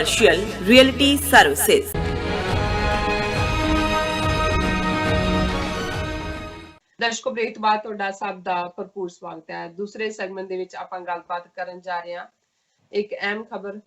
Commercial Realty Services। ਦਰਸ਼ਕੋ break ਤੋਂ ਬਾਅਦ ਤੁਹਾਡਾ ਸਭ ਦਾ ਭਰਪੂਰ ਸਵਾਗਤ ਹੈ। ਦੂਸਰੇ ਸੈਗਮੈਂਟ ਦੇ ਵਿੱਚ ਆਪਾਂ ਗੱਲਬਾਤ ਕਰਨ ਜਾ ਰਹੇ ਹਾਂ, ਇੱਕ ਅਹਿਮ ਖਬਰ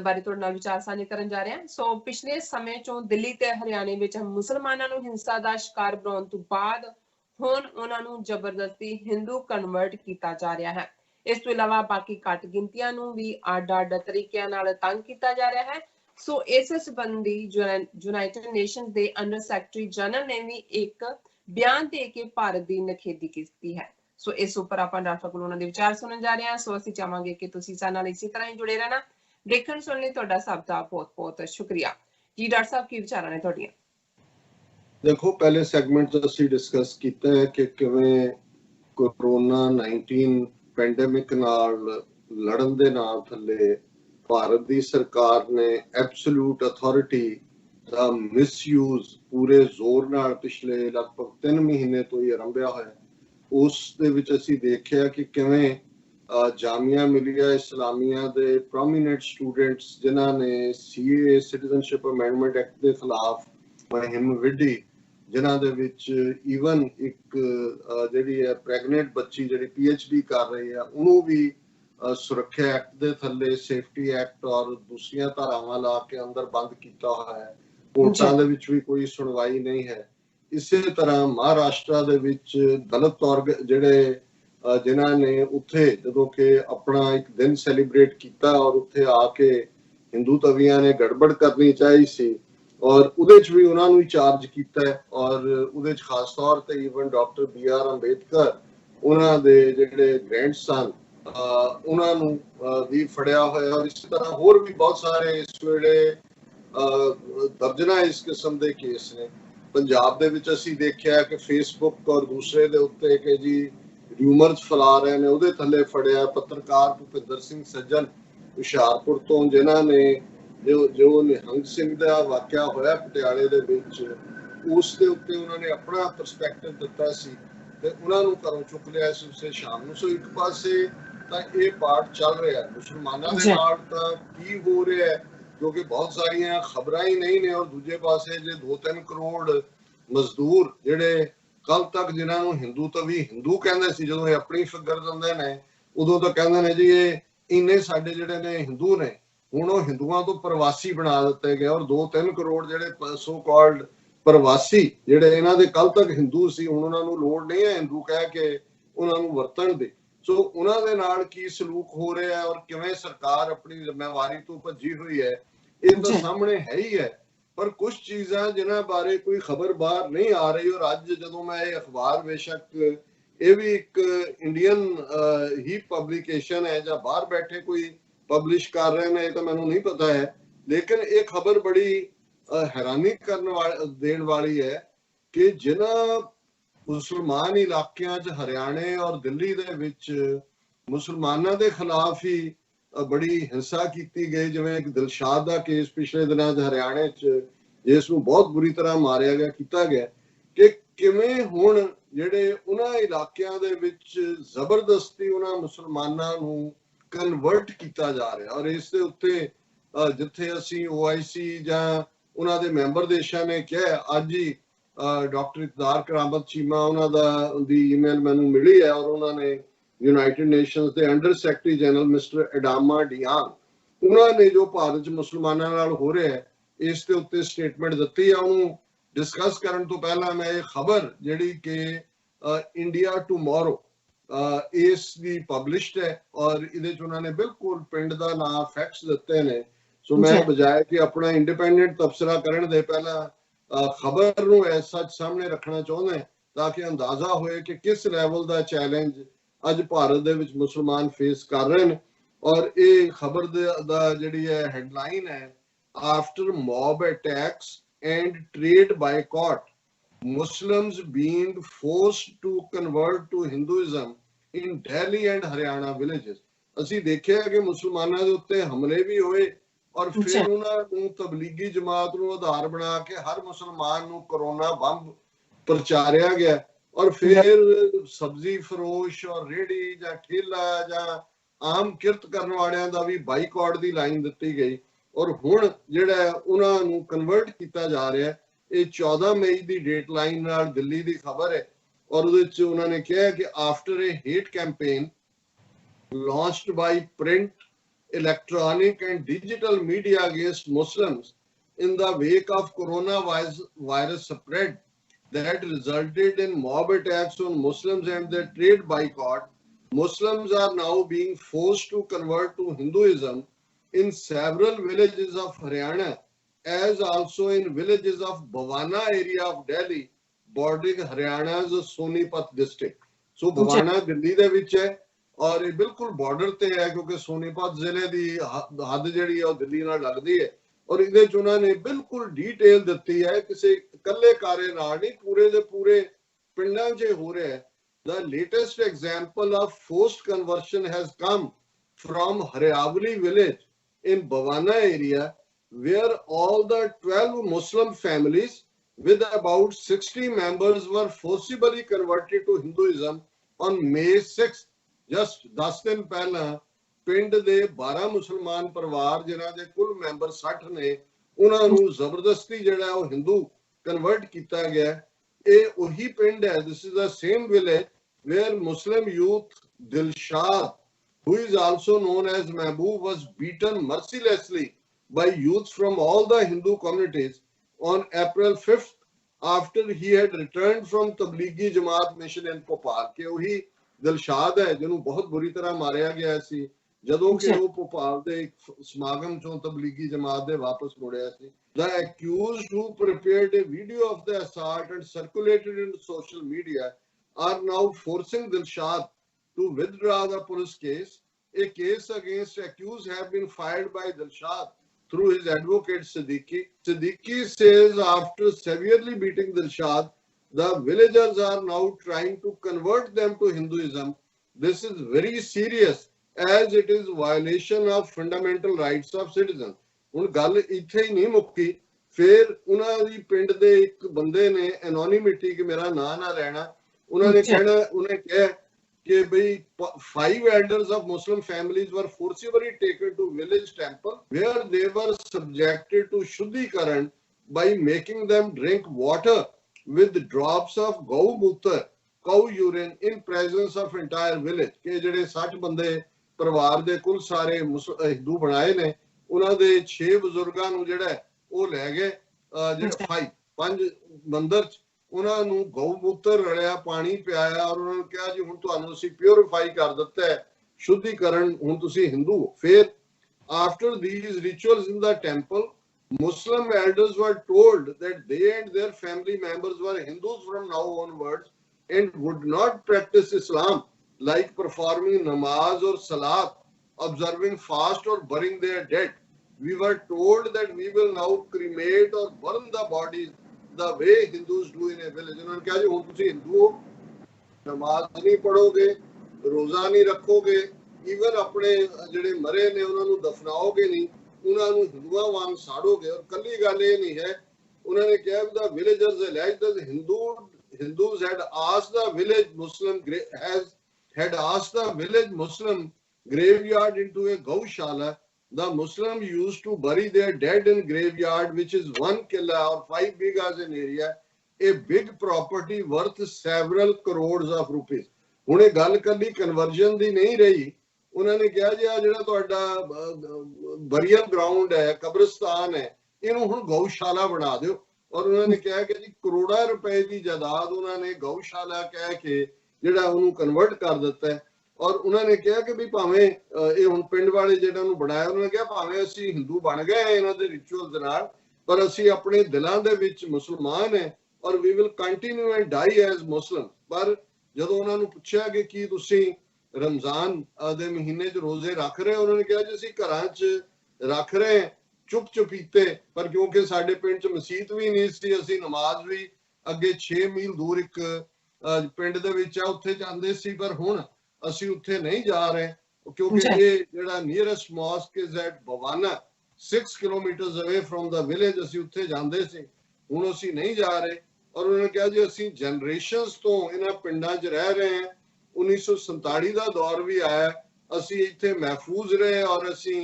ਬਾਰੇ ਤੁਹਾਡੇ ਨਾਲ ਵਿਚਾਰ ਸਾਂਝੇ ਕਰਨ ਜਾ ਰਹੇ ਹਾਂ। ਸੋ ਪਿਛਲੇ ਸਮੇਂ ਚੋਂ ਦਿੱਲੀ ਤੇ ਹਰਿਆਣੇ ਵਿੱਚ ਮੁਸਲਮਾਨਾਂ ਨੂੰ ਹਿੰਸਾ ਦਾ ਸ਼ਿਕਾਰ ਬਣਾਉਣ ਤੋਂ ਬਾਅਦ ਹੁਣ ਉਹਨਾਂ ਨੂੰ ਜ਼ਬਰਦਸਤੀ ਹਿੰਦੂ ਕਨਵਰਟ ਕੀਤਾ ਜਾ ਰਿਹਾ ਹੈ। ਇਸ ਤੋਂ ਇਲਾਵਾ ਬਾਕੀ ਘੱਟ ਗਿਣਤੀਆਂ ਨੂੰ ਵੀ ਅੱਡ-ਅੱਡ ਤਰੀਕਿਆਂ ਨਾਲ ਤੰਗ ਕੀਤਾ ਜਾ ਰਿਹਾ ਹੈ। ਸੋ ਇਸ ਸੰਬੰਧੀ ਯੂਨਾਈਟਿਡ ਨੇਸ਼ਨਸ ਦੇ ਅੰਡਰ ਸੈਕਟਰੀ ਜਨਰਲ ਨੇ ਵੀ ਇੱਕ ਬਿਆਨ ਦੇ ਕੇ ਭਾਰਤ ਦੀ ਨਿਖੇਧੀ ਕੀਤੀ ਹੈ। ਸੋ ਇਸ ਉੱਪਰ ਆਪਾਂ ਡਾਕਟਰ ਕੋਲੋਂ ਉਹਨਾਂ ਦੇ ਵਿਚਾਰ ਸੁਣਨ ਜਾ ਰਹੇ ਹਾਂ। ਸੋ ਅਸੀਂ ਚਾਹਾਂਗੇ ਕਿ ਤੁਸੀਂ ਸਾਡੇ ਨਾਲ ਇਸੇ ਤਰ੍ਹਾਂ ਹੀ ਜੁੜੇ ਰਹਿਣਾ। ਦੇਖਣ ਸੁਣਨ ਲਈ ਤੁਹਾਡਾ ਸਭ ਦਾ ਬਹੁਤ-ਬਹੁਤ ਸ਼ੁਕਰੀਆ ਜੀ। ਡਾਕਟਰ ਸਾਹਿਬ, ਕੀ ਵਿਚਾਰਾਂ ਨੇ ਤੁਹਾਡੀਆਂ? देखो, पहले सैगमेंट असी डिस्कस किया है कि किवें कोरोना 19 पैंडेमिक नाल लड़न दे नाल थल्ले भारत दी सरकार ने एब्सोल्यूट अथॉरिटी दा मिसयूज पूरे जोर नाल पिछले लगभग 3 महीने तो ही आरंभिया होया। उस दे विच असी देखिया कि किवें जामिया मिलिया इस्लामिया दे प्रोमिनेंट स्टूडेंट्स जिन्हां ने CAA सिटीजनशिप अमेंडमेंट एक्ट के खिलाफ मुहिम विढ़ी, जिन्हां दे विच ईवन एक जिहड़ी है प्रैगनेंट बच्ची जिहड़ी PhD कर रही है उन्होंने भी सुरक्षा एक्ट दे थल्ले सेफ्टी एक्ट और दूसरियां धारावां ला के अंदर बंद किया हुआ है। कोर्टां दे विच भी कोई सुनवाई नहीं है। इसे तरह महाराष्ट्र दे विच दलित वर्ग जिहड़े जिन्हां ने उत्थे जदों कि अपना एक दिन सैलीब्रेट किया और उत्थे आके हिंदू तवियां ने गड़बड़ करनी चाहिए सी और उहदे च भी उन्हां नूं चार्ज किया है। और उहदे च खास तौर ते ईवन डॉक्टर BR अंबेडकर उन्हां दे जिहड़े ग्रैंडसन उन्हां नूं भी फड़िया होया। और इस तरह होर भी बहुत सारे इस वेले दर्जना इस किस्म के केस ने। पंजाब दे विच असीं देखिया कि फेसबुक और दूसरे दे उत्ते कि जी र्यूमर्स फैला रहे ने, उहदे थल्ले फड़िया पत्रकार भुपिंदर सिंह सज्जन हुशियारपुर तो, जिन्हां ने जो निहंग सिंह का वाकया होया पटियाले दे विच उस दे उत्ते उन्होंने अपना परस्पैक्टिव दिता सी ते उन्हां नूं घरों चुक लिया सी उसे शाम नूं। सो एक पासे तां इह पार्ट चल रहा है मुसलमानां दे नाल तां की हो रहा है, क्योंकि बहुत सारियां खबरां ही नहीं ने। और दूजे पासे जे 2-3 करोड़ मजदूर जिहड़े कल तक जिन्हां नूं हिंदू तवी हिंदू कहंदे सी, जदों अपनी फिगर दिंदे ने उदों तां कहंदे ने जी इह इन्ने साडे जिहड़े ने हिंदू ने, ਹੁਣ ਉਹ ਹਿੰਦੂਆਂ ਤੋਂ ਪ੍ਰਵਾਸੀ ਬਣਾ ਦਿੱਤੇ ਗਏ। ਔਰ 2-3 ਕਰੋੜ ਜਿਹੜੇ ਸੋ ਕਾਲਡ ਪ੍ਰਵਾਸੀ ਜਿਹੜੇ ਇਹਨਾਂ ਦੇ ਕੱਲ ਤੱਕ ਹਿੰਦੂ ਸੀ, ਹੁਣ ਉਹਨਾਂ ਨੂੰ ਲੋੜ ਨਹੀਂ ਹੈ ਹਿੰਦੂ ਕਹਿ ਕੇ ਉਹਨਾਂ ਨੂੰ ਵਰਤਣ ਦੀ। ਸੋ ਉਹਨਾਂ ਦੇ ਨਾਲ ਕੀ ਸਲੂਕ ਹੋ ਰਿਹਾ ਔਰ ਕਿਵੇਂ ਸਰਕਾਰ ਆਪਣੀ ਜ਼ਿੰਮੇਵਾਰੀ ਤੋਂ ਭੱਜੀ ਹੋਈ ਹੈ, ਇਹ ਤਾਂ ਸਾਹਮਣੇ ਹੈ ਹੀ ਹੈ। ਪਰ ਕੁਝ ਚੀਜ਼ਾਂ ਜਿਨ੍ਹਾਂ ਬਾਰੇ ਕੋਈ ਖਬਰ ਬਾਹਰ ਨਹੀਂ ਆ ਰਹੀ। ਔਰ ਅੱਜ ਜਦੋਂ ਮੈਂ ਇਹ ਅਖਬਾਰ, ਬੇਸ਼ੱਕ ਇਹ ਵੀ ਇੱਕ ਇੰਡੀਅਨ ਹੀ ਪਬਲਿਕੇਸ਼ਨ ਹੈ ਜਾਂ ਬਾਹਰ ਬੈਠੇ ਕੋਈ पब्लिश कर रहे हैं, तो मैंने नहीं पता है, लेकिन एक खबर बड़ी हैरानी करने देने वाली है कि जिन्हां मुसलमान इलाकों च हरियाणे और दिल्ली दे विच मुसलमानों के खिलाफ ही बड़ी हिंसा की गई। जिवें एक दिलशाद का केस पिछले दिनों हरियाणे च जिसनूं बहुत बुरी तरह मारिया गया किया गया कि किवें हुण जिहड़े उन्हां इलाकों दे विच जबरदस्ती उन्हां मुसलमानां नूं कन्वर्ट किया जा रहा। और इस दे उत्ते जिथे असी OIC जां उन्हां दे मैंबर देशां ने कहा, अज ही डॉक्टर इकदार करामत चीमा उन्हां दी ईमेल मैनूं मिली है और उन्होंने यूनाइटेड नेशंस के अंडर सैकटरी जनरल मिस्टर एडामा डियांग उन्होंने जो भारत च मुसलमानों नाल हो रहा है इस दे उत्ते स्टेटमेंट दी है। उन्होंने डिस्कस करने तो पहला मैं ये खबर जिहड़ी कि इंडिया टूमोरो इस दी पब्लिश्ड है और इहदे च उन्होंने बिल्कुल पिंड दा नाम फैक्ट्स दिते ने। सो मैं बजाय कि अपना इंडिपेंडेंट तबसरा करने दे पहला खबर नूं एज सच सामने रखना चाहुंदा है ताकि अंदाजा होए कि किस लैवल दा चैलेंज अज भारत दे विच मुसलमान फेस कर रहे हैं। और ये खबर दा जिहड़ी है हेडलाइन है, after mob attacks and trade boycott Muslims being forced to convert to Hinduism in Delhi and Haryana villages। ਅਸੀਂ ਦੇਖਿਆ ਕਿ ਮੁਸਲਮਾਨਾਂ ਦੇ ਉੱਤੇ ਹਮਲੇ ਵੀ ਹੋਏ ਔਰ ਫਿਰ ਉਹਨਾਂ ਨੂੰ ਤਬਲੀਗੀ ਜਮਾਤ ਨੂੰ ਆਧਾਰ ਬਣਾ ਕੇ ਹਰ ਮੁਸਲਮਾਨ ਨੂੰ ਕੋਰੋਨਾ ਬੰਬ ਪ੍ਰਚਾਰਿਆ ਗਿਆ। ਔਰ ਫਿਰ ਸਬਜ਼ੀ ਫਰੋਸ਼ ਔਰ ਰੇੜੀ ਜਾਂ ਠੇਲਾ ਜਾਂ ਆਮ ਕਿਰਤ ਕਰਨ ਵਾਲਿਆਂ ਦਾ ਵੀ ਬਾਈਕਾਟ ਦੀ ਲਾਈਨ ਦਿੱਤੀ ਗਈ। ਔਰ ਹੁਣ ਜਿਹੜਾ ਉਹਨਾਂ ਨੂੰ ਕਨਵਰਟ ਕੀਤਾ ਜਾ ਰਿਹਾ। ਇਹ 14 ਮਈ ਦੀ ਡੇਟਲਾਈਨ ਨਾਲ ਦਿੱਲੀ ਦੀ ਖਬਰ ਹੈ ਔਰ ਉਹਦੇ ਵਿੱਚ ਉਹਨਾਂ ਨੇ ਕਿਹਾ ਕਿ after A hate campaign launched by print, electronic and digital media against Muslims in the wake of coronavirus spread that resulted in mob attacks on Muslims and their trade boycott, Muslims are now being forced to convert to Hinduism in several villages of Haryana, as also in villages of Bhawana area of Delhi, bordering Haryana's Sonipat district. So Bhawana Delhi ਦੇ ਵਿੱਚ ਹੈ ਔਰ ਇਹ ਬਿਲਕੁਲ border ਤੇ ਹੈ ਕਿਉਂਕਿ ਸੋਨੀਪਤ ਜ਼ਿਲ੍ਹੇ ਦੀ ਹੱਦ ਜਿਹੜੀ ਹੈ ਉਹ ਦਿੱਲੀ ਨਾਲ ਲੱਗਦੀ ਹੈ ਔਰ ਇਹਦੇ ਚ ਉਹਨਾਂ ਨੇ ਬਿਲਕੁਲ ਡੀਟੇਲ ਦਿੱਤੀ ਹੈ ਕਿਸੇ ਇਕੱਲੇ ਕਾਰੇ ਨਾਲ ਨਹੀਂ ਪੂਰੇ ਦੇ ਪੂਰੇ ਪਿੰਡਾਂ 'ਚ ਹੋ ਰਿਹਾ ਹੈ। The latest example of forced conversion has come from Haryavali village in Bhawana area where all the 12 Muslim families with about 60 members were forcibly converted to Hinduism on May 6th. Just 10 ਦਿਨ ਪਹਿਲਾਂ ਪਿੰਡ ਦੇ 12 ਮੁਸਲਮਾਨ ਪਰਿਵਾਰ ਜਿਨ੍ਹਾਂ ਦੇ ਕੁੱਲ member 60 ਨੇ ਉਹਨਾਂ ਨੂੰ ਜ਼ਬਰਦਸਤੀ ਜਿਹੜਾ ਉਹ ਹਿੰਦੂ ਕਨਵਰਟ ਕੀਤਾ ਗਿਆ। ਇਹ ਉਹੀ ਪਿੰਡ ਹੈ, this is the same village where Muslim youth Dilshad, who is also known as Mehboob, was beaten mercilessly by youth from all the Hindu communities on April 5th after he had returned from Tablighi Jamaat mission in Bhopal। ਕਿ ਉਹੀ ਦਿਲਸ਼ਾਦ ਹੈ ਜਿਹਨੂੰ ਬਹੁਤ ਬੁਰੀ ਤਰ੍ਹਾਂ ਮਾਰਿਆ ਗਿਆ ਸੀ ਜਦੋਂ ਕਿ ਉਹ ਭੋਪਾਲ ਦੇ ਸਮਾਗਮ ਚੋਂ ਤਬਲੀਗੀ ਜਮਾਤ ਦੇ ਵਾਪਸ ਮੁੜਿਆ ਸੀ। The accused who prepared a video of the assault and circulated in social media are now forcing Dilshad to withdraw the police case. A case against accused have been filed by Dilshad through his advocate Siddiqui. Siddiqui says after severely beating Dilshad, the villagers are now trying to convert them to Hinduism. This is very serious as it is violation of fundamental rights of citizens. ਹੁਣ ਗੱਲ ਇੱਥੇ ਹੀ ਨਹੀਂ ਮੁੱਕੀ, ਫਿਰ ਉਹਨਾਂ ਦੀ ਪਿੰਡ ਦੇ ਇੱਕ ਬੰਦੇ ਨੇ ਐਨੋਨਿਮਿਟੀ ਕਿ ਮੇਰਾ ਨਾਂ ਨਾ ਲੈਣਾ, ਉਹਨਾਂ ਨੇ ਕਹਿਣਾ, ਉਹਨੇ ਕਿਹਾ ਕਿ ਬਈ 5 elders of Muslim families were forcibly taken to village temple where they were subjected to shuddhikaran by making them drink water with drops of gau mutra, cow urine in presence of entire village। ਕਿ ਜਿਹੜੇ 60 ਬੰਦੇ ਪਰਿਵਾਰ ਦੇ ਕੁੱਲ ਸਾਰੇ ਹਿੰਦੂ ਬਣਾਏ ਨੇ ਉਹਨਾਂ ਦੇ 6 ਬਜ਼ੁਰਗਾਂ ਨੂੰ ਜਿਹੜਾ ਉਹ ਲੈ ਗਏ ਜਿਹੜਾ 5 ਮੰਦਰ ਚ ਉਹਨਾਂ ਨੂੰ ਗਊ ਮੂਤਰ ਰਲਿਆ ਪਾਣੀ ਪਿਆਇਆ ਔਰ ਉਹਨਾਂ ਨੂੰ ਕਿਹਾ ਜੀ ਹੁਣ ਤੁਹਾਨੂੰ ਅਸੀਂ ਪਿਉਰੀਫਾਈ ਕਰ ਦਿੱਤਾ ਹੈ, ਸ਼ੁੱਧੀਕਰਨ, ਹੁਣ ਤੁਸੀਂ ਹਿੰਦੂ ਹੋ। ਫਿਰ after these rituals in the temple, Muslim elders were told that they and their family members were Hindus from now onwards and would not practice Islam like performing namaz or salat, observing fast or burying their dead. We were told that we will now cremate or burn the bodies the way Hindus do in a village. उन्होंने कहा जी हुण तुसीं हिंदू हो, नमाज नहीं पढ़ोगे, रोजा नहीं रखोगे, इवन अपने ਜਿਹੜੇ ਮਰੇ ਨੇ ਉਹਨਾਂ ਨੂੰ ਦਫਨਾਓਗੇ ਨਹੀਂ, ਉਹਨਾਂ ਨੂੰ ਹਿੰਦੂਆਂ ਵਾਂਗ ਸਾੜੋਗੇ। ਔਰ ਕੱਲੀ ਗੱਲ ਇਹ ਨਹੀਂ ਹੈ, ਉਹਨਾਂ ਨੇ ਕਿਹਾ the villagers alleged that Hindus had asked the village Muslim graveyard into a gaushala. The Muslim used to bury their dead in graveyard, which is 1 killa or 5 bighas in area, a big property worth several crores of rupees। ਹੁਣ ਇਹ ਗੱਲ ਕੱਲੀ conversion ਦੀ ਨਹੀਂ ਰਹੀ, ਉਹਨਾਂ ਨੇ ਕਿਹਾ ਜੀ ਆ ਜਿਹੜਾ ਤੁਹਾਡਾ ਬਰੀਅਲ ਗਰਾਊਂਡ ਹੈ, ਕਬਰਸਤਾਨ ਹੈ, ਇਹਨੂੰ ਹੁਣ ਗਊਸ਼ਾਲਾ ਬਣਾ ਦਿਓ। ਔਰ ਉਹਨਾਂ ਨੇ ਕਿਹਾ ਕਿ ਜੀ ਕਰੋੜਾਂ ਰੁਪਏ ਦੀ ਜਾਇਦਾਦ ਉਹਨਾਂ ਨੇ ਗਊਸ਼ਾਲਾ ਕਹਿ ਕੇ ਜਿਹੜਾ ਉਹਨੂੰ ਕਨਵਰਟ ਕਰ ਦਿੱਤਾ ਹੈ। ਔਰ ਉਹਨਾਂ ਨੇ ਕਿਹਾ ਕਿ ਵੀ ਭਾਵੇਂ ਇਹ ਹੁਣ ਪਿੰਡ ਵਾਲੇ ਜਿਹੜਾ ਨੂੰ ਬਣਾਇਆ, ਉਹਨਾਂ ਨੇ ਕਿਹਾ ਭਾਵੇਂ ਅਸੀਂ ਹਿੰਦੂ ਬਣ ਗਏ ਇਹਨਾਂ ਦੇ ਰਿਚੁਅਲਸ ਦੇ ਨਾਲ, ਪਰ ਅਸੀਂ ਆਪਣੇ ਦਿਲਾਂ ਦੇ ਵਿੱਚ ਮੁਸਲਮਾਨ ਹੈ ਔਰ we will continue and die as Muslim. ਪਰ ਜਦੋਂ ਉਹਨਾਂ ਨੂੰ ਪੁੱਛਿਆ ਕਿ ਕੀ ਤੁਸੀਂ ਰਮਜ਼ਾਨ ਦੇ ਮਹੀਨੇ 'ਚ ਰੋਜ਼ੇ ਰੱਖ ਰਹੇ ਹੋ, ਉਹਨਾਂ ਨੇ ਕਿਹਾ ਜੀ ਅਸੀਂ ਘਰਾਂ 'ਚ ਰੱਖ ਰਹੇ ਚੁੱਪ ਚੁਪੀਤੇ, ਪਰ ਕਿਉਂਕਿ ਸਾਡੇ ਪਿੰਡ 'ਚ ਮਸਜਿਦ ਵੀ ਨਹੀਂ ਸੀ, ਅਸੀਂ ਨਮਾਜ਼ ਵੀ ਅੱਗੇ 6 ਮੀਲ ਦੂਰ ਇੱਕ ਪਿੰਡ ਦੇ ਵਿੱਚ ਆ ਉੱਥੇ ਜਾਂਦੇ ਸੀ, ਪਰ ਹੁਣ ਅਸੀਂ ਉੱਥੇ ਨਹੀਂ ਜਾ ਰਹੇ ਕਿਉਂਕਿ ਇਹ ਜਿਹੜਾ nearest mosque is at Bhawana 6 kilometres away from the village, ਅਸੀਂ ਉੱਥੇ ਜਾਂਦੇ ਸੀ, ਹੁਣ ਅਸੀਂ ਨਹੀਂ ਜਾ ਰਹੇ। ਔਰ ਉਹਨਾਂ ਨੇ ਕਿਹਾ ਜੀ ਅਸੀਂ ਜਨਰੇਸ਼ਨਸ ਤੋਂ ਇਹਨਾਂ ਪਿੰਡਾਂ 'ਚ ਰਹਿ ਰਹੇ ਹਾਂ, 1947 ਦਾ ਦੌਰ ਵੀ ਆਇਆ, ਅਸੀਂ ਇੱਥੇ ਮਹਿਫੂਜ਼ ਰਹੇ ਔਰ ਅਸੀਂ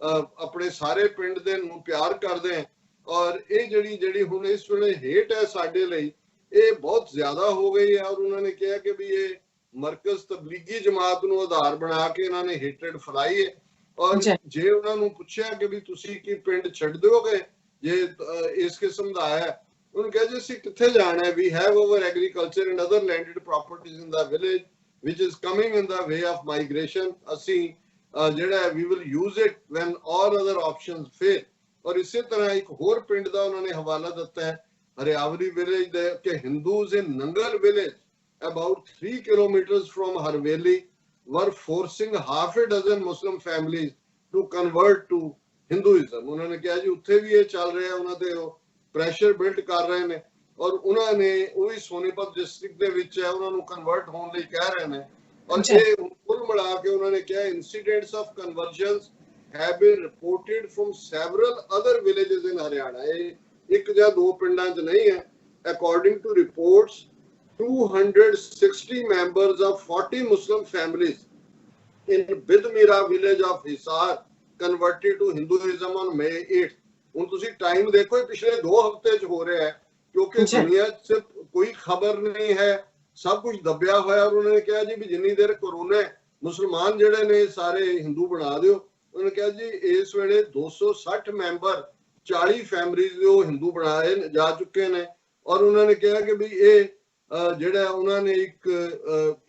ਆਪਣੇ ਸਾਰੇ ਪਿੰਡ ਦੇ ਨੂੰ ਪਿਆਰ ਕਰਦੇ ਹਾਂ। ਔਰ ਇਹ ਜਿਹੜੀ ਹੁਣ ਇਸ ਵੇਲੇ ਹੇਟ ਹੈ ਸਾਡੇ ਲਈ, ਇਹ ਬਹੁਤ ਜ਼ਿਆਦਾ ਹੋ ਗਈ ਹੈ। ਔਰ ਉਹਨਾਂ ਨੇ ਕਿਹਾ ਕਿ ਵੀ ਇਹ ਮਰਕਜ਼ ਤਬਲੀਗੀ ਜਮਾਤ ਨੂੰ ਆਧਾਰ ਬਣਾ ਕੇ ਇਹਨਾਂ ਨੇ ਹੇਟਰੇਡ ਫੈਲਾਈ ਹੈ। ਔਰ ਜੇ ਉਹਨਾਂ ਨੂੰ ਪੁੱਛਿਆ ਕਿ ਵੀ ਤੁਸੀਂ ਕੀ ਪਿੰਡ ਛੱਡ ਦਿਓਗੇ ਜੇ ਇਸ ਕਿਸਮ ਦਾ ਹੈ, ਉਹਨੂੰ ਕਿਹਾ ਜੀ ਅਸੀਂ ਕਿੱਥੇ ਜਾਣਾ ਹੈ, we have over agriculture and other landed properties in the village which is coming in the way of migration। ਅਸੀਂ ਜਿਹੜਾ we will use it when all other options fail। ਔਰ ਇਸੇ ਤਰ੍ਹਾਂ ਇੱਕ ਹੋਰ ਪਿੰਡ ਦਾ ਉਹਨਾਂ ਨੇ ਹਵਾਲਾ ਦਿੱਤਾ ਹੈ ਹਰਿਆਵਲੀ ਵਿਲੇਜ ਦੇ ਕਿ Hindus in Nangal village about 3 kilometers from Harveli were forcing half a dozen Muslim families to convert to Hinduism। ਉਹਨਾਂ ਨੇ ਕਿਹਾ ਜੀ ਉੱਥੇ ਵੀ ਇਹ ਚੱਲ ਰਿਹਾ, ਉਹਨਾਂ ਤੇ ਪ੍ਰੈਸ਼ਰ ਬਿਲਡ ਕਰ ਰਹੇ ਨੇ। ਔਰ ਉਹਨਾਂ ਨੇ ਉਹ ਵੀ ਸੋਨੀਪਤ ਡਿਸਟ੍ਰਿਕਟ ਦੇ ਵਿੱਚ ਹੈ, ਉਹਨਾਂ ਨੂੰ ਕਨਵਰਟ ਹੋਣ ਲਈ ਕਹਿ ਰਹੇ ਨੇ। ਔਰ ਇਹ ਕੁੱਲ ਮਿਲਾ ਕੇ ਉਹਨਾਂ ਨੇ ਕਿਹਾ incidents of conversions have been reported from several other villages in Haryana। ਇਹ ਇੱਕ ਜਾਂ ਦੋ ਪਿੰਡਾਂ 'ਚ ਨਹੀਂ ਹੈ। According to reports, 260 members of 40 Muslim families in Bidmira village of Hisar converted to Hinduism on May 8। ਹੁਣ ਤੁਸੀਂ ਟਾਈਮ ਦੇਖੋ, ਪਿਛਲੇ 2 ਹਫ਼ਤੇ 'ਚ ਹੋ ਰਿਹਾ ਹੈ, ਕਿਉਂਕਿ ਦੁਨੀਆ 'ਚ ਕੋਈ ਖਬਰ ਨਹੀਂ ਹੈ, ਸਭ ਕੁਝ ਦੱਬਿਆ ਹੋਇਆ। ਔਰ ਉਹਨਾਂ ਨੇ ਕਿਹਾ ਜੀ ਵੀ ਜਿੰਨੀ ਦੇਰ ਕੋਰੋਨਾ ਮੁਸਲਮਾਨ ਜਿਹੜੇ ਨੇ ਸਾਰੇ ਹਿੰਦੂ ਬਣਾ ਦਿਓ। ਉਹਨਾਂ ਨੇ ਕਿਹਾ ਜੀ ਇਸ ਵੇਲੇ 260 ਮੈਂਬਰ 40 ਫੈਮਿਲੀਜ਼ ਦੇ ਉਹ ਹਿੰਦੂ ਬਣਾਏ ਜਾ ਚੁੱਕੇ ਨੇ। ਔਰ ਉਹਨਾਂ ਨੇ ਕਿਹਾ ਕਿ ਵੀ ਇਹ ਜਿਹੜਾ ਉਹਨਾਂ ਨੇ ਇੱਕ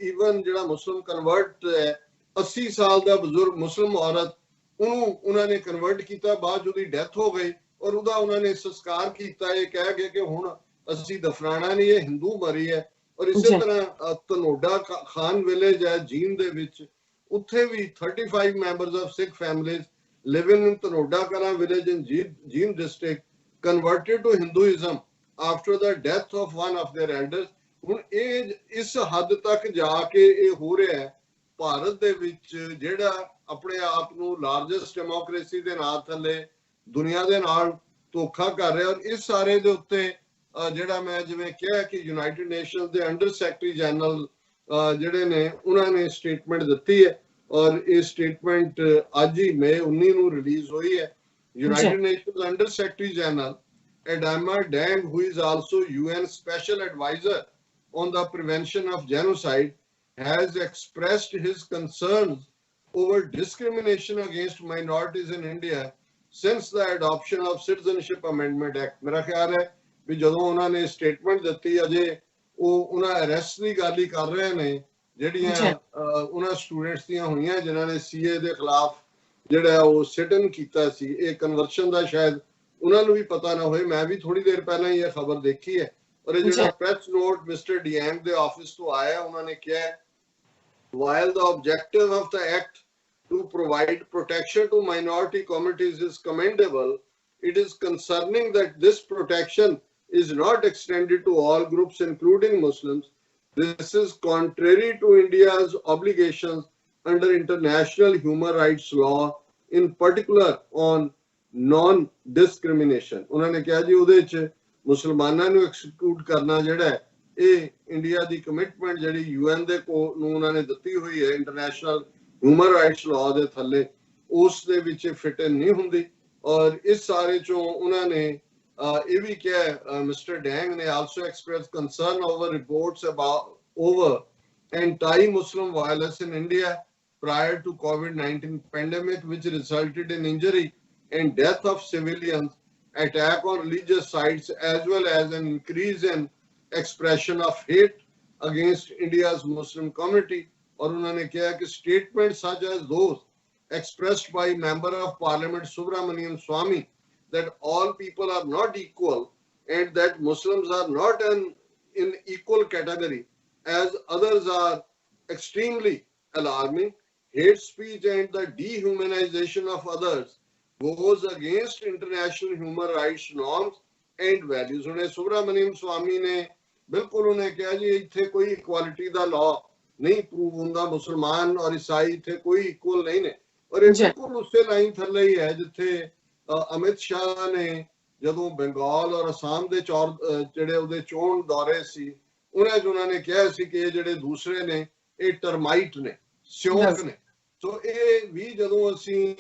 ਈਵਨ ਜਿਹੜਾ ਮੁਸਲਿਮ ਕਨਵਰਟ ਹੈ 80 ਸਾਲ ਦਾ ਬਜ਼ੁਰਗ ਮੁਸਲਿਮ ਔਰਤ, ਉਹਨੂੰ ਉਹਨਾਂ ਨੇ ਕਨਵਰਟ ਕੀਤਾ, ਬਾਅਦ ਉਹਦੀ ਡੈਥ ਹੋ ਗਈ ਔਰ ਉਹਦਾ ਉਹਨਾਂ ਨੇ ਸੰਸਕਾਰ ਕੀਤਾ ਇਹ ਕਹਿ ਕੇ ਕਿ ਹੁਣ ਅਸੀਂ ਦਫਨਾਣਾ ਨਹੀਂ, ਇਹ ਹਿੰਦੂ ਮਰੀ ਹੈ। ਔਰ ਇਸੇ ਤਰ੍ਹਾਂ ਧਨੋਡਾ ਖਾਨ ਵਿਲੇਜ ਹੈ ਜੀਂਦ ਦੇ ਵਿੱਚ, ਉੱਥੇ ਵੀ 35 members of Sikh families living in Dhanoda Kalan village in Jind district converted to Hinduism after the death of one of their elders. ਹੁਣ ਇਹ ਇਸ ਹੱਦ ਤੱਕ ਜਾ ਕੇ ਇਹ ਹੋ ਰਿਹਾ ਹੈ ਭਾਰਤ ਦੇ ਵਿੱਚ, ਜਿਹੜਾ ਆਪਣੇ ਆਪ ਨੂੰ ਲਾਰਜੈਸਟ ਡੈਮੋਕ੍ਰੇਸੀ ਦੇ ਨਾਂ ਥੱਲੇ ਦੁਨੀਆ ਦੇ ਨਾਲ ਧੋਖਾ ਕਰ ਰਿਹਾ। ਔਰ ਇਸ ਸਾਰੇ ਦੇ ਉੱਤੇ ਜਿਹੜਾ ਮੈਂ ਜਿਵੇਂ ਕਿਹਾ ਕਿ ਯੂਨਾਈਟਿਡ ਨੇਸ਼ਨਸ ਦੇ ਅੰਡਰ ਸੈਕਟਰੀ ਜਨਰਲ ਜਿਹੜੇ ਨੇ ਉਹਨਾਂ ਨੇ ਸਟੇਟਮੈਂਟ ਦਿੱਤੀ ਹੈ। ਔਰ ਇਹ ਸਟੇਟਮੈਂਟ ਅੱਜ ਹੀ ਮਈ 19 ਨੂੰ ਰਿਲੀਜ਼ ਹੋਈ ਹੈ। United nations under secretary general Adama Dang, who is also UN Special Advisor on the Prevention of Genocide, has expressed his concerns over discrimination against minorities in India since the adoption of Citizenship Amendment Act। मेरा ख्याल है भी ਜਦੋਂ ਉਹਨਾਂ ਨੇ statement ਦਿੱਤੀ ਅਜੇ ਉਹ ਉਹਨਾਂ ਅਰੈਸਟ ਦੀ ਗੱਲ ਹੀ ਕਰ ਰਹੇ ਨੇ ਜਿਹੜੀਆਂ ਉਹਨਾਂ ਸਟੂਡੈਂਟਸ ਦੀਆਂ ਹੋਈਆਂ ਜਿਨ੍ਹਾਂ ਨੇ ਸੀਏ ਦੇ ਖਿਲਾਫ ਜਿਹੜਾ ਉਹ ਸਿਟ ਇਨ ਕੀਤਾ ਸੀ। ਇਹ ਕਨਵਰਸ਼ਨ ਦਾ ਸ਼ਾਇਦ ਉਹਨਾਂ ਨੂੰ ਵੀ ਪਤਾ ਨਾ ਹੋਏ, ਮੈਂ ਵੀ ਥੋੜੀ ਦੇਰ ਪਹਿਲਾਂ ਹੀ ਇਹ ਖਬਰ ਦੇਖੀ ਹੈ। ਔਰ ਇਹ ਜਿਹੜਾ ਪ੍ਰੈਸ ਨੋਟ ਮਿਸਟਰ ਡੀਐਂਗ ਦੇ ਆਫਿਸ ਤੋਂ ਆਇਆ, ਉਹਨਾਂ ਨੇ ਕਿਹਾ while the objective of the act to provide protection to minority communities is commendable, it is concerning that this protection is not extended to all groups including Muslims। This is contrary to India's obligations under international human rights law, in particular on non-discrimination। ਉਹਨਾਂ ਨੇ ਕਿਹਾ ਜੀ ਉਹਦੇ 'ਚ ਮੁਸਲਮਾਨਾਂ ਨੂੰ exclude ਕਰਨਾ ਜਿਹੜਾ ਇਹ ਇੰਡੀਆ ਦੀ ਕਮਿਟਮੈਂਟ ਜਿਹੜੀ ਯੂਐਨ ਦੇ ਨੂੰ ਉਹਨਾਂ ਨੇ ਦਿੱਤੀ ਹੋਈ ਹੈ ਇੰਟਰਨੈਸ਼ਨਲ ਹਿਊਮਨ ਰਾਈਟਸ ਲਾਅ ਦੇ ਥੱਲੇ, ਉਸ ਦੇ ਵਿੱਚ ਫਿਟ ਇਨ ਨਹੀਂ ਹੁੰਦੀ। ਔਰ ਇਸ ਸਾਰੇ 'ਚੋਂ ਉਹਨਾਂ ਨੇ ਇਹ ਵੀ ਕਿਹਾ, ਮਿਸਟਰ ਡੈਂਗ ਨੇ also express concern over reports about over anti-Muslim violence in India prior to COVID-19 pandemic, which resulted in injury and death of civilians, attack on religious sites, as well as an increase in expression of hate against India's Muslim community। और उन्होंने कहा कि statements such as those expressed by Member of Parliament Subramaniam Swamy that all people are not equal and that Muslims are not in equal category as others are extremely alarming। Hate speech and the dehumanization of others goes against international human rights norms and values। उन्हें सुब्रमण्यम स्वामी ने बिल्कुल उन्हें कहा जी इत्थे कोई equality दा law नहीं prove हुंदा, मुसलमान और ईसाई इत्थे कोई इक्वल नहीं ने। और ये बिल्कुल उससे लाइन थल्ले ही है जिथे अमित शाह ने जदों बंगाल और असम दे ਜਿਹੜੇ ਉਹਦੇ ਚੋਣ ਦੌਰੇ ਸੀ ਉਹਨਾਂ ਨੇ ਕਿਹਾ ਸੀ ਕਿ ਇਹ ਜਿਹੜੇ ਦੂਸਰੇ ਨੇ ਇਹ ਟਰਮਾਈਟ ਨੇ, ਸਿਉਂਕ ਨੇ। ਸੋ ਇਹ ਵੀ ਜਦੋਂ ਅਸੀਂ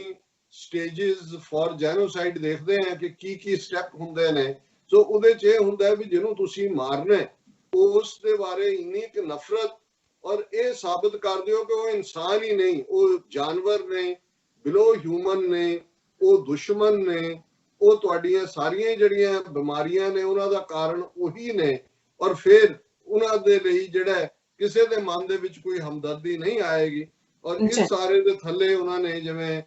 ਸਟੇजेस ਫॉर ਜੈਨੋਸਾਈਡ ਦੇਖਦੇ ਆ ਕਿ ਕੀ ਸਟੈਪ ਹੁੰਦੇ ਨੇ। ਸੋ ਉਹਦੇ 'ਚ ਇਹ ਹੁੰਦਾ ਵੀ ਜਿਹਨੂੰ ਤੁਸੀਂ ਮਾਰਨਾ ਉਸ ਦੇ ਬਾਰੇ ਇੰਨੀ ਕਿ ਨਫ਼ਰਤ ਔਰ ਇਹ ਸਾਬਤ ਕਰ ਦਿਓ ਕਿ ਉਹ ਇਨਸਾਨ ਹੀ ਨਹੀਂ, ਉਹ ਜਾਨਵਰ ਨੇ, ਬਿਲੋ ਹਿਊਮਨ ਨੇ, ਉਹ ਦੁਸ਼ਮਣ ਨੇ, ਉਹ ਤੁਹਾਡੀਆਂ ਸਾਰੀਆਂ ਜਿਹੜੀਆਂ ਬਿਮਾਰੀਆਂ ਨੇ ਉਹਨਾਂ ਦਾ ਕਾਰਨ ਉਹੀ ਨੇ। ਔਰ ਫਿਰ ਉਹਨਾਂ ਦੇ ਲਈ ਜਿਹੜਾ ਕਿਸੇ ਦੇ ਮਨ ਦੇ ਵਿੱਚ ਕੋਈ ਹਮਦਰਦੀ ਨਹੀਂ ਆਏਗੀ। ਔਰ ਇਸ ਸਾਰੇ ਦੇ ਥੱਲੇ ਉਹਨਾਂ ਨੇ ਜਿਵੇਂ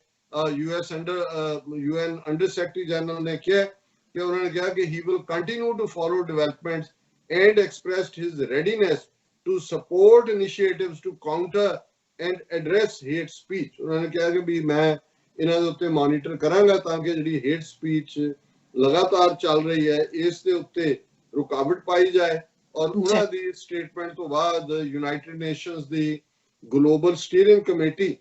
UN ਅੰਡਰ ਸੈਕਟਰੀ ਜਨਰਲ ਨੇ ਕਿਹਾ ਕਿ ਉਹਨਾਂ ਨੇ ਕਿਹਾ ਕਿ he will continue to follow developments and expressed his readiness to support initiatives to counter and address hate speech। ਉਹਨਾਂ ਨੇ ਕਿਹਾ ਕਿ ਵੀ ਮੈਂ ਇਹਨਾਂ ਦੇ ਉੱਤੇ ਮੋਨੀਟਰ ਕਰਾਂਗਾ ਤਾਂ ਕਿ ਜਿਹੜੀ ਹੇਟ ਸਪੀਚ ਲਗਾਤਾਰ ਚੱਲ ਰਹੀ ਹੈ ਇਸ ਦੇ ਉੱਤੇ ਰੁਕਾਵਟ ਪਾਈ ਜਾਏ। ਔਰ ਉਹਨਾਂ ਦੀ ਸਟੇਟਮੈਂਟ ਤੋਂ ਬਾਅਦ ਯੂਨਾਈਟਿਡ ਨੇਸ਼ਨਸ ਦੀ ਗਲੋਬਲ ਸਟੀਅਰਿੰਗ ਕਮੇਟੀ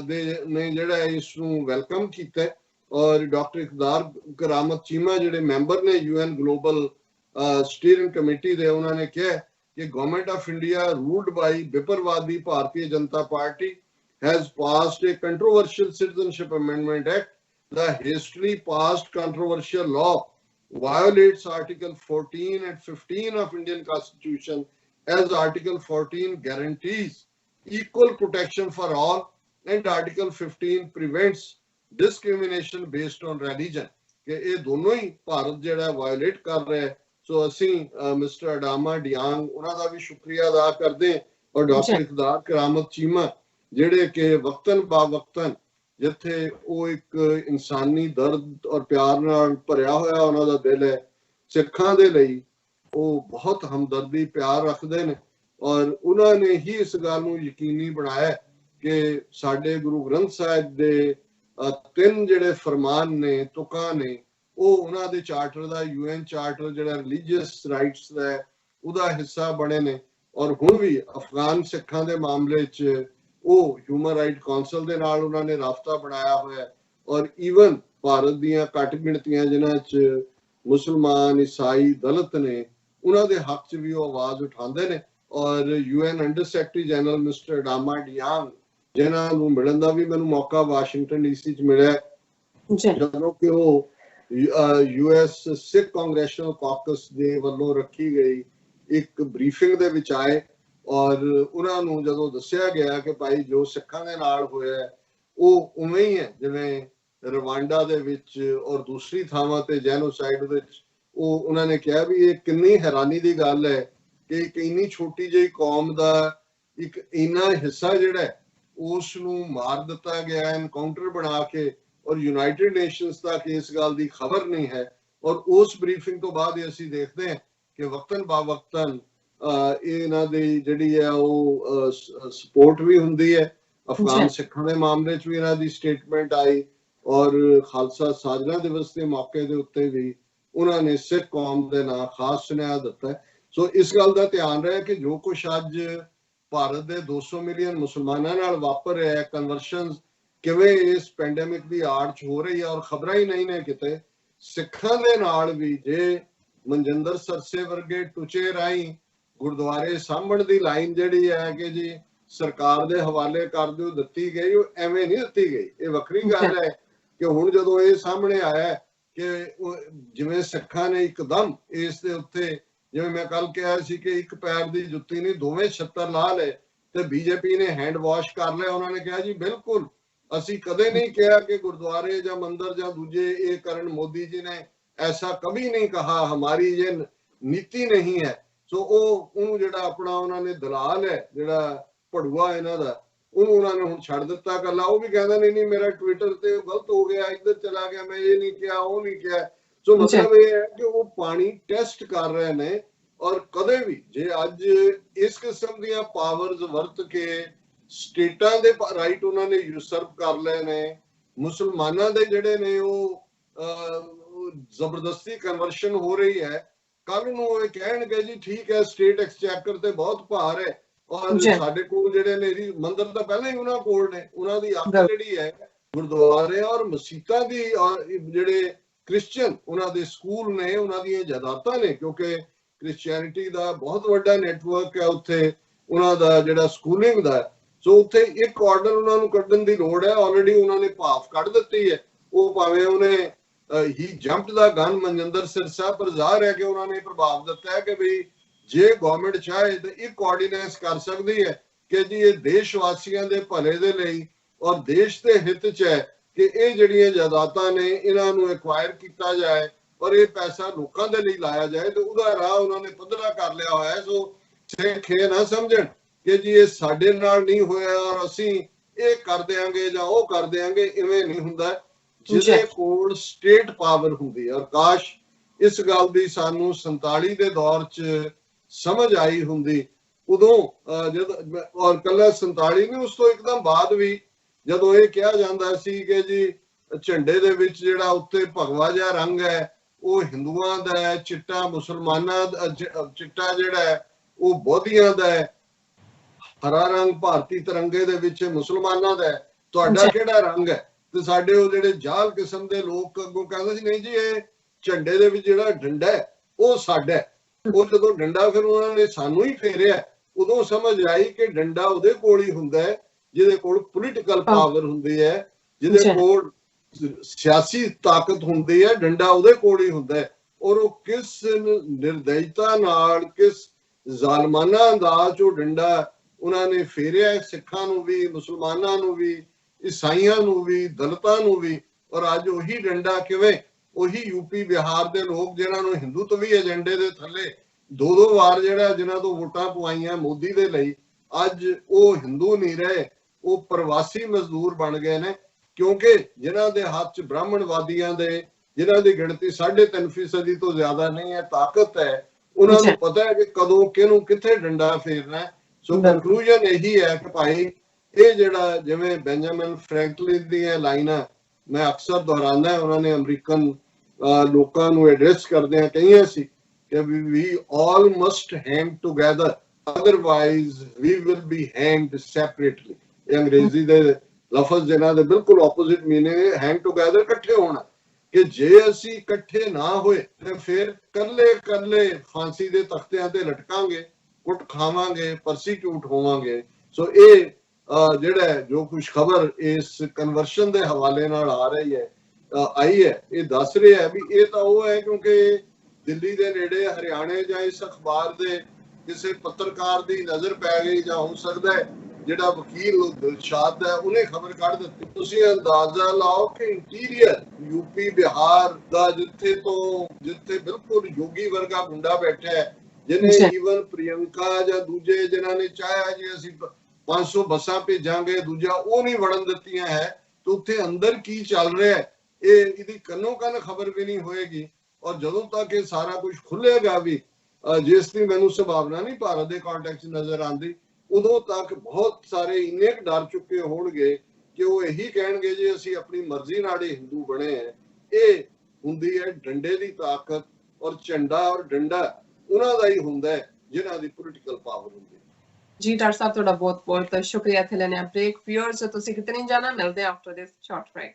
ਦੇ ਨੇ ਜਿਹੜਾ ਇਸ ਨੂੰ ਵੈਲਕਮ ਕੀਤਾ। ਔਰ ਡਾਕਟਰ ਇਕਦਾਰ ਕਰਾਮਤ ਚੀਮਾ ਜਿਹੜੇ ਮੈਂਬਰ ਨੇ UN ਗਲੋਬਲ ਸਟੀਅਰਿੰਗ ਕਮੇਟੀ ਦੇ, ਉਹਨਾਂ ਨੇ ਕਿਹਾ ਕਿ government of India ruled by ਬਿਪਰਵਾਦੀ Bharatiya Janata Party has passed a controversial Citizenship Amendment Act. The hastily passed controversial law violates Article 14 and 15 of Indian Constitution, as Article 14 guarantees equal protection for all and Article 15 prevents discrimination based on religion। कि ये दोनों ही भारत जेड़ा violet कर रहा है। सो असी mister Adama डियांग उन्हां दा भी शुक्रिया अदा करदे और डॉक्टर इकदार करामत चीमा ਜਿਹੜੇ ਕਿ ਵਕਤਨ ਬਾ ਵਕਤਨ ਜਿੱਥੇ ਉਹ ਇੱਕ ਇਨਸਾਨੀ ਦਰਦ ਔਰ ਪਿਆਰ ਨਾਲ ਭਰਿਆ ਹੋਇਆ ਉਹਨਾਂ ਦਾ ਦਿਲ ਹੈ, ਸਿੱਖਾਂ ਦੇ ਲਈ ਉਹ ਬਹੁਤ ਹਮਦਰਦੀ ਪਿਆਰ ਰੱਖਦੇ ਨੇ। ਔਰ ਉਹਨਾਂ ਨੇ ਹੀ ਇਸ ਗੱਲ ਨੂੰ ਯਕੀਨੀ ਬਣਾਇਆ ਕਿ ਸਾਡੇ ਗੁਰੂ ਗ੍ਰੰਥ ਸਾਹਿਬ ਦੇ 3 ਜਿਹੜੇ ਫਰਮਾਨ ਨੇ, ਤੁਕਾਂ ਨੇ, ਉਹ ਉਹਨਾਂ ਦੇ ਚਾਰਟਰ ਦਾ UN ਚਾਰਟਰ ਜਿਹੜਾ ਰਿਲੀਜੀਅਸ ਰਾਈਟਸ ਦਾ ਉਹਦਾ ਹਿੱਸਾ ਬਣੇ ਨੇ। ਔਰ ਹੁਣ ਵੀ ਅਫਗਾਨ ਸਿੱਖਾਂ ਦੇ ਮਾਮਲੇ 'ਚ ਉਹ ਹਿਊਮਨ ਰਾਈਟ ਕਾਉਂਸਲ ਦੇ ਨਾਲ ਉਹਨਾਂ ਨੇ ਰਾਬਤਾ ਬਣਾਇਆ ਹੋਇਆ। ਔਰ ਈਵਨ ਭਾਰਤ ਦੀਆਂ ਘੱਟ ਗਿਣਤੀਆਂ ਜਿਨ੍ਹਾਂ 'ਚ ਮੁਸਲਮਾਨ, ਈਸਾਈ, ਦਲਿਤ ਨੇ, ਉਹਨਾਂ ਦੇ ਹੱਕ 'ਚ ਵੀ ਉਹ ਆਵਾਜ਼ ਉਠਾਉਂਦੇ ਨੇ। ਔਰ UN under secretary general mister Adama Dieng ਜਿਨ੍ਹਾਂ ਨੂੰ ਮਿਲਣ ਦਾ ਵੀ ਮੈਨੂੰ ਮੌਕਾ ਵਾਸ਼ਿੰਗਟਨ DC 'ਚ ਮਿਲਿਆ ਜਦੋਂ ਕਿ ਉਹ US ਸਿੱਖ ਕਾਂਗਰੈਸ਼ਨਲ ਕਾਕਸ ਦੇ ਵੱਲੋਂ ਰੱਖੀ ਗਈ ਇੱਕ ਬਰੀਫਿੰਗ ਦੇ ਵਿੱਚ ਆਏ। ਔਰ ਉਹਨਾਂ ਨੂੰ ਜਦੋਂ ਦੱਸਿਆ ਗਿਆ ਕਿ ਭਾਈ ਜੋ ਸਿੱਖਾਂ ਦੇ ਨਾਲ ਹੋਇਆ ਉਹ ਉਵੇਂ ਹੀ ਹੈ ਜਿਵੇਂ ਰਵਾਂਡਾ ਦੇ ਵਿੱਚ ਔਰ ਦੂਸਰੀ ਥਾਵਾਂ ਤੇ ਜੈਨੋਸਾਈਡ ਵਿੱਚ, ਉਹ ਉਹਨਾਂ ਨੇ ਕਿਹਾ ਵੀ ਇਹ ਕਿੰਨੀ ਹੈਰਾਨੀ ਦੀ ਗੱਲ ਹੈ ਕਿ ਇੱਕ ਇੰਨੀ ਛੋਟੀ ਜਿਹੀ ਕੌਮ ਦਾ ਇੱਕ ਇੰਨਾ ਹਿੱਸਾ ਜਿਹੜਾ ਉਸ ਨੂੰ ਮਾਰ ਦਿੱਤਾ ਗਿਆ ਐਨਕਾਊਂਟਰ ਬਣਾ ਕੇ। ਔਰ ਯੂਨਾਈਟਿਡ ਨੇਸ਼ਨਸ ਤੱਕ ਇਸ ਗੱਲ ਦੀ ਖਬਰ ਨਹੀਂ ਹੈ। ਔਰ ਉਸ ਬਰੀਫਿੰਗ ਤੋਂ ਬਾਅਦ ਅਸੀਂ ਦੇਖਦੇ ਹਾਂ ਕਿ ਵਕਤਨ ਬਾ ਵਕਤਨ ਇਹਨਾਂ ਦੀ ਜਿਹੜੀ ਹੈ ਉਹ ਸਪੋਰਟ ਵੀ ਹੁੰਦੀ ਹੈ। ਅਫਗਾਨ ਸਿੱਖਾਂ ਦੇ ਮਾਮਲੇ 'ਚ ਵੀ ਇਹਨਾਂ ਦੀ ਸਟੇਟਮੈਂਟ ਆਈ ਔਰ ਖਾਲਸਾ ਸਾਜਨਾ ਦਿਵਸ ਦੇ ਮੌਕੇ ਦੇ ਉੱਤੇ ਵੀ ਉਹਨਾਂ ਨੇ ਸਿੱਖ ਕੌਮ ਦੇ ਨਾਂ ਖਾਸ ਸੁਨੇਹਾ ਦਿੱਤਾ। ਸੋ ਇਸ ਗੱਲ ਦਾ ਧਿਆਨ ਰਹੇ ਕਿ ਜੋ ਕੁਛ ਅੱਜ ਭਾਰਤ ਦੇ 200 ਮਿਲੀਅਨ ਮੁਸਲਮਾਨਾਂ ਨਾਲ ਵਾਪਰ ਰਿਹਾ, ਕਨਵਰਸ਼ਨਸ ਕਿਵੇਂ ਇਸ ਪੈਂਡੇਮਿਕ ਦੀ ਆੜ 'ਚ ਹੋ ਰਹੀ ਹੈ ਔਰ ਖਬਰਾਂ ਹੀ ਨਹੀਂ ਨੇ ਕਿਤੇ ਸਿੱਖਾਂ ਦੇ ਨਾਲ ਵੀ। ਜੇ ਮਨਜਿੰਦਰ ਸਰਸੇ ਵਰਗੇ ਟੁਚੇ ਰਾਹੀਂ ਗੁਰਦੁਆਰੇ ਸਾਂਭਣ ਦੀ ਲਾਈਨ ਜਿਹੜੀ ਹੈ ਕਿ ਜੀ ਸਰਕਾਰ ਦੇ ਹਵਾਲੇ ਕਰ ਦਿਓ ਦਿੱਤੀ ਗਈ, ਉਹ ਐਵੇਂ ਨਹੀਂ ਦਿੱਤੀ ਗਈ। ਇਹ ਵੱਖਰੀ ਗੱਲ ਹੈ ਕਿ ਹੁਣ ਜਦੋਂ ਇਹ ਸਾਹਮਣੇ ਆਇਆ ਕਿ ਜਿਵੇਂ ਸਿੱਖਾਂ ਨੇ ਇੱਕਦਮ ਇਸ ਦੇ ਉੱਤੇ, ਜਿਵੇਂ ਮੈਂ ਕੱਲ ਕਿਹਾ ਸੀ ਕਿ ਇੱਕ ਪੈਰ ਦੀ ਜੁੱਤੀ ਨਹੀਂ ਦੋਵੇਂ ਛੱਤਰ ਲਾ ਲਏ ਤੇ BJP ਨੇ ਹੈਂਡ ਵਾਸ਼ ਕਰ ਲਿਆ। ਉਹਨਾਂ ਨੇ ਕਿਹਾ ਜੀ ਬਿਲਕੁਲ ਅਸੀਂ ਕਦੇ ਨਹੀਂ ਕਿਹਾ ਕਿ ਗੁਰਦੁਆਰੇ ਜਾਂ ਮੰਦਿਰ ਜਾਂ ਦੂਜੇ ਇਹ ਕਰਨ, ਮੋਦੀ ਜੀ ਨੇ ਐਸਾ ਕभी नहीं कहा, हमारी ये नीति नहीं है। ਸੋ ਉਹਨੂੰ ਜਿਹੜਾ ਆਪਣਾ ਉਹਨਾਂ ਨੇ ਦਲਾਲ ਹੈ ਜਿਹੜਾ ਭੜੂਆ ਇਹਨਾਂ ਦਾ, ਉਹਨੂੰ ਉਹਨਾਂ ਨੇ ਹੁਣ ਛੱਡ ਦਿੱਤਾ ਕੱਲਾ। ਉਹ ਵੀ ਕਹਿੰਦਾ ਨਹੀਂ ਮੇਰਾ ਟਵਿੱਟਰ ਤੇ ਗਲਤ ਹੋ ਗਿਆ, ਇੱਧਰ ਚਲਾ ਗਿਆ, ਮੈਂ ਇਹ ਨਹੀਂ ਕਿਹਾ, ਉਹ ਨਹੀਂ ਕਿਹਾ। ਸੋ ਮਤਲਬ ਇਹ ਹੈ ਕਿ ਉਹ ਪਾਣੀ ਟੈਸਟ ਕਰ ਰਹੇ ਨੇ। ਔਰ ਕਦੇ ਵੀ ਜੇ ਅੱਜ ਇਸ ਕਿਸਮ ਦੀਆਂ ਪਾਵਰਸ ਵਰਤ ਕੇ ਸਟੇਟਾਂ ਦੇ ਰਾਈਟ ਉਹਨਾਂ ਨੇ ਯੂਸਰਪ ਕਰ ਲਏ ਨੇ, ਮੁਸਲਮਾਨਾਂ ਦੇ ਜਿਹੜੇ ਨੇ ਉਹ ਜ਼ਬਰਦਸਤੀ ਕਨਵਰਸ਼ਨ ਹੋ ਰਹੀ ਹੈ। ਕੱਲ ਨੂੰ ਇਹ ਕਹਿਣਗੇ ਜੀ ਠੀਕ ਹੈ ਸਟੇਟ ਐਕਸਚੈਕਰ ਤੇ ਬਹੁਤ ਭਾਰ ਹੈ ਔਰ ਸਾਡੇ ਕੋਲ ਜਿਹੜੇ ਨੇ ਮੰਦਿਰ ਤਾਂ ਪਹਿਲਾਂ ਹੀ ਉਹਨਾਂ ਕੋਲ ਨੇ, ਉਹਨਾਂ ਦੀ ਅੱਖ ਜਿਹੜੀ ਹੈ ਗੁਰਦੁਆਰੇ ਔਰ ਮਸੀਤਾਂ ਦੀ, ਔਰ ਜਿਹੜੇ ਕ੍ਰਿਸਚੀਅਨ ਉਹਨਾਂ ਦੇ ਸਕੂਲ ਨੇ, ਉਹਨਾਂ ਦੀਆਂ ਜਾਇਦਾਦਾਂ ਨੇ, ਕਿਉਂਕਿ ਕ੍ਰਿਸਚੀਅਨਿਟੀ ਦਾ ਬਹੁਤ ਵੱਡਾ ਨੈਟਵਰਕ ਹੈ ਉੱਥੇ ਉਹਨਾਂ ਦਾ ਜਿਹੜਾ ਸਕੂਲਿੰਗ ਦਾ। ਸੋ ਉੱਥੇ ਇੱਕ ਆਰਡਰ ਉਹਨਾਂ ਨੂੰ ਕੱਢਣ ਦੀ ਲੋੜ ਹੈ, ਆਲਰੇਡੀ ਉਹਨਾਂ ਨੇ ਭਾਫ ਕੱਢ ਦਿੱਤੀ ਹੈ। ਉਹ ਭਾਵੇਂ ਉਹਨੇ ਹੀ ਜੰਪਡ ਦਾ ਗਨ ਮਨਜਿੰਦਰ ਸਿਰਸਾ, ਪਰ ਜ਼ਾਹਰ ਹੈ ਕਿ ਉਹਨਾਂ ਨੇ ਪ੍ਰਭਾਵ ਦਿੱਤਾ ਹੈ ਕਿ ਵੀ ਜੇ ਗਵਰਨਮੈਂਟ ਚਾਹੇ ਤਾਂ ਇੱਕ ਆਰਡੀਨੈਂਸ ਕਰ ਸਕਦੀ ਹੈ ਕਿ ਜੀ ਇਹ ਦੇਸ਼ ਵਾਸੀਆਂ ਦੇ ਭਲੇ ਦੇ ਲਈ ਔਰ ਦੇਸ਼ ਦੇ ਹਿੱਤ 'ਚ ਹੈ ਕਿ ਇਹ ਜਿਹੜੀਆਂ ਜਾਇਦਾਦਾਂ ਨੇ ਇਹਨਾਂ ਨੂੰ ਐਕਵਾਇਰ ਕੀਤਾ ਜਾਏ ਔਰ ਇਹ ਪੈਸਾ ਲੋਕਾਂ ਦੇ ਲਈ ਲਾਇਆ ਜਾਏ, ਤੇ ਉਹਦਾ ਰਾਹ ਉਹਨਾਂ ਨੇ ਪੱਧਰਾ ਕਰ ਲਿਆ ਹੋਇਆ ਹੈ। ਸੋ ਸਿੱਖ ਇਹ ਨਾ ਸਮਝਣ ਕਿ ਜੀ ਇਹ ਸਾਡੇ ਨਾਲ ਨਹੀਂ ਹੋਇਆ ਔਰ ਅਸੀਂ ਇਹ ਕਰ ਦਿਆਂਗੇ ਜਾਂ ਉਹ ਕਰ ਦਿਆਂਗੇ, ਇਵੇਂ ਨਹੀਂ ਹੁੰਦਾ। ਜਿਹਦੇ ਕੋਲ ਸਟੇਟ ਪਾਵਰ ਹੁੰਦੀ ਹੈ, ਔਰ ਕਾਸ਼ ਇਸ ਗੱਲ ਦੀ ਸਾਨੂੰ 47 ਦੇ ਦੌਰ 'ਚ ਸਮਝ ਆਈ ਹੁੰਦੀ, ਉਦੋਂ ਜਦ ਔਰ ਕੱਲਾ 47 ਨਹੀਂ, ਉਸ ਤੋਂ ਇੱਕਦਮ ਬਾਅਦ ਵੀ ਜਦੋਂ ਇਹ ਕਿਹਾ ਜਾਂਦਾ ਸੀ ਕਿ ਜੀ ਝੰਡੇ ਦੇ ਵਿੱਚ ਜਿਹੜਾ ਉੱਤੇ ਭਗਵਾ ਜਿਹਾ ਰੰਗ ਹੈ ਉਹ ਹਿੰਦੂਆਂ ਦਾ ਹੈ, ਚਿੱਟਾ ਮੁਸਲਮਾਨਾਂ ਦਾ, ਚਿੱਟਾ ਜਿਹੜਾ ਹੈ ਉਹ ਬੋਧੀਆਂ ਦਾ ਹੈ, ਹਰਾ ਰੰਗ ਭਾਰਤੀ ਤਿਰੰਗੇ ਦੇ ਵਿੱਚ ਮੁਸਲਮਾਨਾਂ ਦਾ ਹੈ, ਤੁਹਾਡਾ ਕਿਹੜਾ ਰੰਗ ਹੈ? ਤੇ ਸਾਡੇ ਉਹ ਜਿਹੜੇ ਜਾਲ ਕਿਸਮ ਦੇ ਲੋਕ ਅੱਗੋਂ ਕਹਿੰਦੇ ਸੀ ਨਹੀਂ ਜੀ ਇਹ ਝੰਡੇ ਦੇ ਵਿੱਚ ਜਿਹੜਾ ਡੰਡਾ ਹੈ ਉਹ ਸਾਡਾ। ਉਹ ਜਦੋਂ ਡੰਡਾ ਫਿਰ ਉਹਨਾਂ ਨੇ ਸਾਨੂੰ ਹੀ ਫੇਰਿਆ, ਉਦੋਂ ਸਮਝ ਆਈ ਕਿ ਡੰਡਾ ਉਹਦੇ ਕੋਲ ਹੀ ਹੁੰਦਾ ਹੈ ਜਿਹਦੇ ਕੋਲ ਪੋਲੀਟੀਕਲ ਪਾਵਰ ਹੁੰਦੀ ਹੈ, ਜਿਹਦੇ ਕੋਲ ਸਿਆਸੀ ਤਾਕਤ ਹੁੰਦੀ ਹੈ, ਡੰਡਾ ਉਹਦੇ ਕੋਲ ਹੀ ਹੁੰਦਾ ਹੈ। ਔਰ ਉਹ ਕਿਸ ਨਿਰਦਇਤਾ ਨਾਲ, ਕਿਸ ਜ਼ਾਲਮਾਨਾ ਅੰਦਾਜ਼ ਉਹ ਡੰਡਾ ਉਹਨਾਂ ਨੇ ਫੇਰਿਆ, ਸਿੱਖਾਂ ਨੂੰ ਵੀ, ਮੁਸਲਮਾਨਾਂ ਨੂੰ ਵੀ, ਈਸਾਈਆਂ ਨੂੰ ਵੀ, ਦਲਿਤਾਂ ਨੂੰ ਵੀ। ਔਰ ਅੱਜ ਉਹੀ ਡੰਡਾ ਕਿਵੇਂ ਉਹੀ ਯੂਪੀ ਬਿਹਾਰ ਦੇ ਲੋਕ ਜਿਹਨਾਂ ਨੂੰ ਹਿੰਦੂਤਵੀ ਏਜੰਡੇ ਦੇ ਥੱਲੇ ਦੋ ਵਾਰ ਜਿਹੜਾ ਜਿਨ੍ਹਾਂ ਤੋਂ ਵੋਟਾਂ ਪਵਾਈਆਂ ਮੋਦੀ ਦੇ ਲਈ, ਅੱਜ ਉਹ ਹਿੰਦੂ ਨਹੀਂ ਰਹੇ, ਉਹ ਪ੍ਰਵਾਸੀ ਮਜ਼ਦੂਰ ਬਣ ਗਏ ਨੇ, ਕਿਉਂਕਿ ਜਿਨ੍ਹਾਂ ਦੇ ਹੱਥ 'ਚ ਬ੍ਰਾਹਮਣਵਾਦੀਆਂ ਦੇ, ਜਿਨ੍ਹਾਂ ਦੀ ਗਿਣਤੀ 3.5% ਤੋਂ ਜ਼ਿਆਦਾ ਨਹੀਂ ਹੈ, ਤਾਕਤ ਹੈ, ਉਹਨਾਂ ਨੂੰ ਪਤਾ ਹੈ ਕਿ ਕਦੋਂ ਕਿਹਨੂੰ ਕਿੱਥੇ ਡੰਡਾ ਫੇਰਨਾ ਹੈ। ਸੋ ਕੰਕਲੂਜਨ ਇਹੀ ਹੈ ਕਿ ਭਾਈ ਇਹ ਜਿਹੜਾ ਜਿਵੇਂ ਬੈਂਜਾਮਿਨ ਫਰੈਂਕਲਿਨ ਦੀਆਂ ਲਾਈਨਾਂ ਮੈਂ ਅਕਸਰ ਦੁਹਰਾਉਂਦਾ, ਉਹਨਾਂ ਨੇ ਅਮਰੀਕਨ ਲੋਕਾਂ ਨੂੰ ਐਡਰੈਸ ਕਰਦਿਆਂ ਕਹੀਆਂ ਸੀ ਕਿ we all must hang together otherwise we will be hanged separately। ਇਹ ਅੰਗਰੇਜ਼ੀ ਦੇ ਲਫ਼ਜ਼ ਜਿਹਨਾਂ ਦੇ ਬਿਲਕੁਲ ਆਪੋਜ਼ਿਟ ਮੀਨਿੰਗ ਹੈ ਹੈਂਗ ਟੂਗੇਦਰ, ਇਕੱਠੇ ਹੋਣਾ, ਕਿ ਜੇ ਅਸੀਂ ਇਕੱਠੇ ਨਾ ਹੋਏ ਤੇ ਫਿਰ ਕੱਲੇ ਫਾਂਸੀ ਦੇ ਤਖਤਿਆਂ ਤੇ ਲਟਕਾਂਗੇ, ਕੁੱਟ ਖਾਵਾਂਗੇ, ਪਰਸੀਕਿਊਟ ਹੋਵਾਂਗੇ। ਸੋ ਇਹ ਜਿਹੜਾ ਜੋ ਕੁਝ ਖਬਰ ਇਸ ਕਨਵਰਸ਼ਨ ਦੇ ਹਵਾਲੇ ਨਾਲ ਆ ਰਹੀ ਹੈ ਆਈ ਹੈ, ਇਹ ਦੱਸ ਰਿਹਾ ਹੈ ਵੀ ਇਹ ਤਾਂ ਉਹ ਹੈ ਕਿਉਂਕਿ ਦਿੱਲੀ ਦੇ ਨੇੜੇ ਹਰਿਆਣੇ ਜਾਂ ਇਸ ਅਖਬਾਰ ਦੇ ਕਿਸੇ ਪੱਤਰਕਾਰ ਦੀ ਨਜ਼ਰ ਪੈ ਗਈ, ਜਾਂ ਹੋ ਸਕਦਾ ਹੈ ਜਿਹੜਾ ਵਕੀਲ ਦਿਲਸ਼ਾਦ ਹੈ ਉਹਨੇ ਖਬਰ ਕੱਢ ਦਿੱਤੀ। ਤੁਸੀਂ ਅੰਦਾਜ਼ਾ ਲਾਓ ਕਿ ਇੰਟੀਰੀਅਰ ਯੂਪੀ ਬਿਹਾਰ ਦਾ ਜਿੱਥੇ ਬਿਲਕੁਲ ਯੋਗੀ ਵਰਗਾ ਗੁੰਡਾ ਬੈਠਾ ਹੈ, ਜਿਹਨੇ ਈਵਨ ਪ੍ਰਿਯੰਕਾ ਜਾਂ ਦੂਜੇ ਜਿਨ੍ਹਾਂ ਨੇ ਚਾਹਿਆ ਜੀ ਅਸੀਂ 500 ਬੱਸਾਂ ਭੇਜਾਂਗੇ, ਦੂਜਾ ਉਹ ਨਹੀਂ ਵੜਨ ਦਿੱਤੀਆਂ ਹੈ, ਤੇ ਉੱਥੇ ਅੰਦਰ ਕੀ ਚੱਲ ਰਿਹਾ ਹੈ ਇਹਦੀ ਕੰਨੋ ਕੰਨ ਖਬਰ ਵੀ ਨਹੀਂ ਹੋਏਗੀ। ਔਰ ਜਦੋਂ ਤੱਕ ਇਹ ਸਾਰਾ ਕੁਝ ਖੁੱਲੇਗਾ ਵੀ, ਜਿਸ ਦੀ ਮੈਨੂੰ ਸੰਭਾਵਨਾ ਨਹੀਂ ਭਾਰਤ ਦੇ ਕੰਟੈਕਸਟ ਨਜ਼ਰ ਆਉਂਦੀ, ਉਦੋਂ ਤੱਕ ਬਹੁਤ ਸਾਰੇ ਇੰਨੇ ਡਰ ਚੁੱਕੇ ਹੋਣਗੇ ਕਿ ਉਹ ਇਹੀ ਕਹਿਣਗੇ ਜੀ ਅਸੀਂ ਆਪਣੀ ਮਰਜ਼ੀ ਨਾਲ ਹੀ ਹਿੰਦੂ ਬਣੇ ਹੈ। ਇਹ ਹੁੰਦੀ ਹੈ ਡੰਡੇ ਦੀ ਤਾਕਤ, ਔਰ ਝੰਡਾ ਔਰ ਡੰਡਾ ਉਹਨਾਂ ਦਾ ਹੀ ਹੁੰਦਾ ਹੈ ਜਿਨ੍ਹਾਂ ਦੀ ਪੋਲੀਟੀਕਲ ਪਾਵਰ ਹੁੰਦੀ ਹੈ। ਜੀ ਡਾਕਟਰ ਸਾਹਿਬ ਤੁਹਾਡਾ ਬਹੁਤ ਬਹੁਤ ਸ਼ੁਕਰੀਆ। ਇੱਥੇ ਲੈਣੇ ਆ ਬ੍ਰੇਕ। ਵਿਊਅਰਸ ਤੁਸੀਂ ਕਿਤੇ ਨਹੀਂ ਜਾਣਾ, ਮਿਲਦੇ ਆ ਆਫਟਰ ਦਿਸ ਸ਼ਾਰਟ ਬ੍ਰੇਕ।